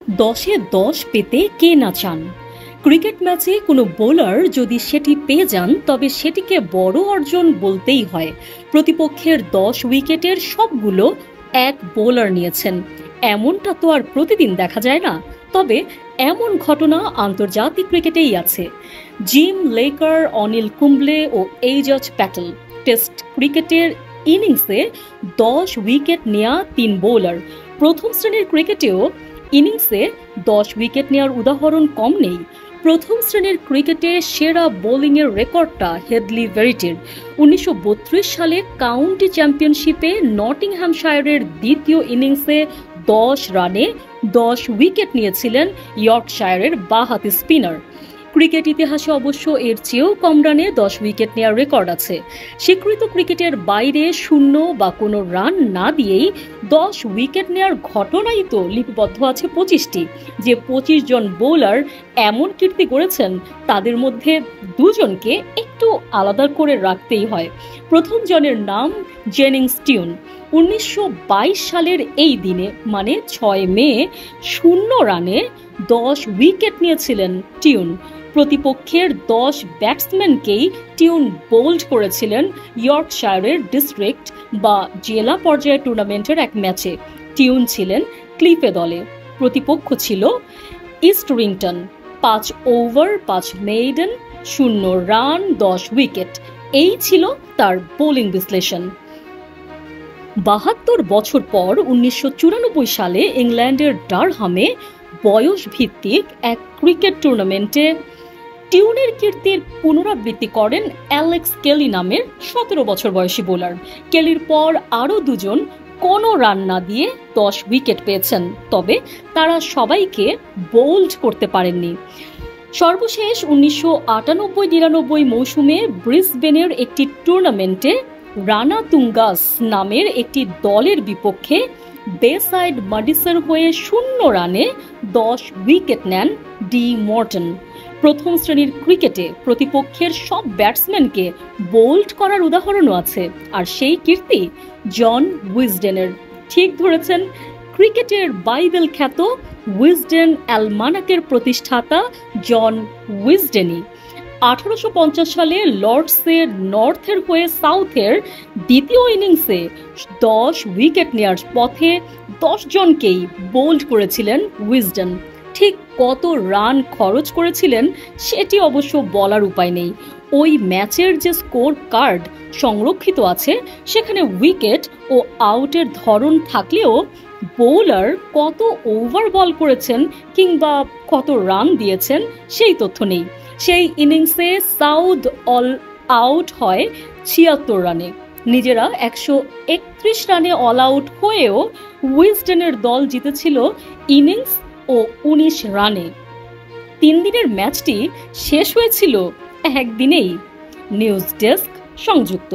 10-এ 10 পেতে কে না চান। ক্রিকেট ম্যাচে কোনো বোলার যদি সেটি পেয়ে যান তবে সেটিকে বড় অর্জন বলতেই হয়। প্রতিপক্ষের 10 উইকেটের সবগুলো এক বোলার নিয়েছেন, এমনটা তো আর প্রতিদিন দেখা যায় না। তবে এমন ঘটনা আন্তর্জাতিক ক্রিকেটেই আছে। জিম লেকার, অনিল কুম্বলে ও এইজাজ প্যাটেল টেস্ট ক্রিকেটের ইনিংসে 10 উইকেট নেয়া 3 বোলার। প্রথম শ্রেণীর ক্রিকেটেও ইনিংসে 10 উইকেট নেওয়ার উদাহরণ কম নেই। প্রথম শ্রেণীর ক্রিকেটে সেরা বোলিংয়ের রেকর্ডটা হেডলি ভেরিটির। 1932 সালে কাউন্টি চ্যাম্পিয়নশিপে নটিংহ্যামশায়ারের দ্বিতীয় ইনিংসে 10 রানে 10 উইকেট নিয়েছিলেন ইয়র্কশায়ারের বাঁহাতি স্পিনার। ক্রিকেট ইতিহাসে অবশ্য এর চেয়েও কম রানে 10 উইকেট নেওয়ার রেকর্ড আছে। স্বীকৃত ক্রিকেটের বাইরে শূন্য বা কোনো রান না দিয়েই 10 উইকেট নেওয়ার ঘটনাই তো লিপিবদ্ধ আছে 25টি। যে 25 জন বোলার এমন কীর্তি করেছেন তাদের মধ্যে দুজনকে একটু আলাদা করে রাখতেই হয়। প্রথম জনের নাম জেনিংস টিউন। 1922 সালের এই দিনে মানে 6 মে 0 রানে 10 উইকেট নিয়েছিলেন টিউন। প্রতিপক্ষের 10 ব্যাটসম্যানকেই টিউন বোল্ড করেছিলেন ইয়র্কশায়ারের ডিস্ট্রিক্ট বা জেলা পর্যায়ের টুর্নামেন্টের এক ম্যাচে। টিউন ছিলেন ক্লিফে দলে, প্রতিপক্ষ ছিল ইস্টরিংটন। 5 ওভার 5 মেইডেন, 0 রান 10 উইকেট, এই ছিল তার বোলিং বিশ্লেষণ। 72 বছর পর 1994 সালে ইংল্যান্ডের ডারহামে বয়স ভিত্তিক এক ক্রিকেট টুর্নামেন্টে টিউনের কীর্তির পুনরাবৃত্তি করেন অ্যালেক্স কেলি নামের 17 বছর বয়সী বোলার। কেলির পর আরও দুজন কোনো রান না দিয়ে 10 উইকেট পেয়েছেন, তবে তারা সবাইকে বোল্ড করতে পারেননি। সর্বশেষ 1998-99 মৌসুমে ব্রিসবেনের একটি টুর্নামেন্টে রানা তুঙ্গাস নামের একটি দলের বিপক্ষে বেসাইড মাডিসের হয়ে 0 রানে 10 উইকেট নেন ডি মর্টন। প্রথম শ্রেণীর ক্রিকেটে প্রতিপক্ষের সব ব্যাটসম্যানকে বোল্ড করার উদাহরণও আছে, আর সেই কীর্তি জন উইজডেনের। ঠিক ধরেছেন, ক্রিকেটের বাইবেল খ্যাত উইজডেন অ্যালমানাকের প্রতিষ্ঠাতা জন উইজডেনই 1850 সালে লর্ডসের নর্থের হয়ে সাউথের দ্বিতীয় ইনিংসে 10 উইকেট নেওয়ার পথে 10 জনকেই বোল্ড করেছিলেন উইজডেন। ঠিক কত রান খরচ করেছিলেন সেটি অবশ্য বলার উপায় নেই। ওই ম্যাচের যে স্কোর কার্ড সংরক্ষিত আছে সেখানে উইকেট ও আউটের ধরন থাকলেও বোলার কত ওভার বল করেছেন কিংবা কত রান দিয়েছেন সেই তথ্য নেই। সেই ইনিংসে সাউথ অল আউট হয় 76 রানে। নিজেরা 131 রানে অল আউট হয়েও উইজডেনের দল জিতেছিল ইনিংস ও 19 রানে। 3 দিনের ম্যাচটি শেষ হয়েছিল একদিনেই। নিউজ ডেস্ক, সংযুক্ত।